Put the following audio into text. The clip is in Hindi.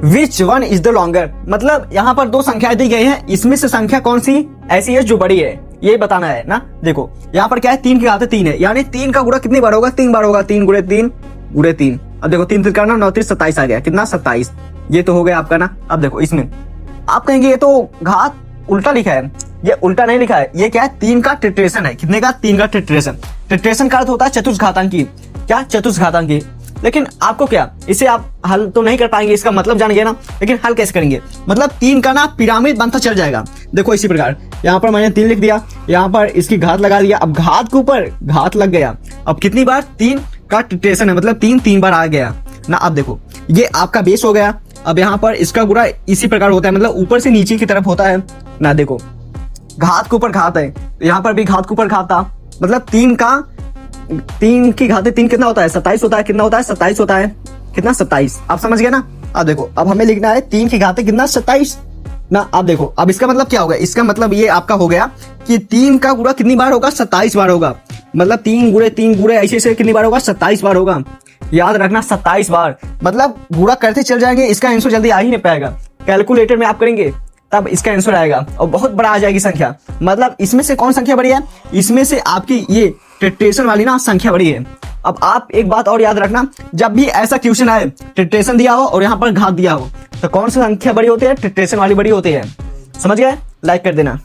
Which one is the longer, मतलब यहाँ पर दो संख्या दी गई है, इसमें से संख्या कौन सी ऐसी है जो बड़ी है, ये बताना है ना। देखो यहाँ पर क्या है, 3 की घात 3 है, यानी 3 का गुणा कितनी बार होगा, 3 बार होगा, 3 गुणे 3 गुणे 3। अब देखो 3 3 करना 9 3 27 आ गया, कितना 27, ये तो हो गया आपका ना। अब देखो इसमें आप कहेंगे ये तो घात उल्टा लिखा है, ये उल्टा नहीं लिखा है, ये क्या है 3 का ट्रिट्रेशन है, कितने का, 3 का ट्रिट्रेशन। ट्रिट्रेशन का अर्थ होता है चतुष्घातांकी, क्या चतुष्घातांकी। लेकिन आपको क्या, इसे आप हल तो नहीं कर पाएंगे, इसका मतलब जान गए ना, लेकिन हल कैसे करेंगे, मतलब 3 का ना पिरामिड बनता चल जाएगा। देखो इसी प्रकार यहाँ पर मैंने 3 लिख दिया, यहाँ पर इसकी घात लगा दिया, अब घात के ऊपर घात लग गया, अब कितनी बार, 3 का ट्रिट्रेशन है, मतलब 3 3 बार आ गया ना। अब देखो ये आपका बेस हो गया, अब यहाँ पर इसका गुणा इसी प्रकार होता है, मतलब ऊपर से नीचे की तरफ होता है ना। देखो घात के ऊपर घात है, यहाँ पर भी घात के ऊपर घात था, मतलब 3 की घात 3 कितना होता है, 27 होता है, कितना होता है 27 होता है, कितना 27, आप समझ गए ना। अब देखो अब हमें लिखना है 3 की घात कितना 27 ना। अब देखो अब इसका मतलब क्या होगा, इसका मतलब ये आपका हो गया कि 3 का गुणा कितनी बार होगा, 27 बार होगा, मतलब 3 गुणे ऐसे कितनी बार होगा, 27 बार होगा, याद रखना 27 बार, मतलब गुणा करते चल जाएंगे, इसका आंसर जल्दी आ ही नहीं पाएगा। कैलकुलेटर में आप करेंगे तब इसका आंसर आएगा और बहुत बड़ा आ जाएगी संख्या। मतलब इसमें से कौन संख्या बड़ी है, इसमें से आपकी ये ट्रिट्रेशन वाली ना संख्या बड़ी है। अब आप एक बात और याद रखना, जब भी ऐसा क्वेश्चन आए, ट्रिट्रेशन दिया हो और यहाँ पर घात दिया हो, तो कौन सी संख्या बड़ी होती है, ट्रिट्रेशन वाली बड़ी होती है। समझ गए, लाइक कर देना।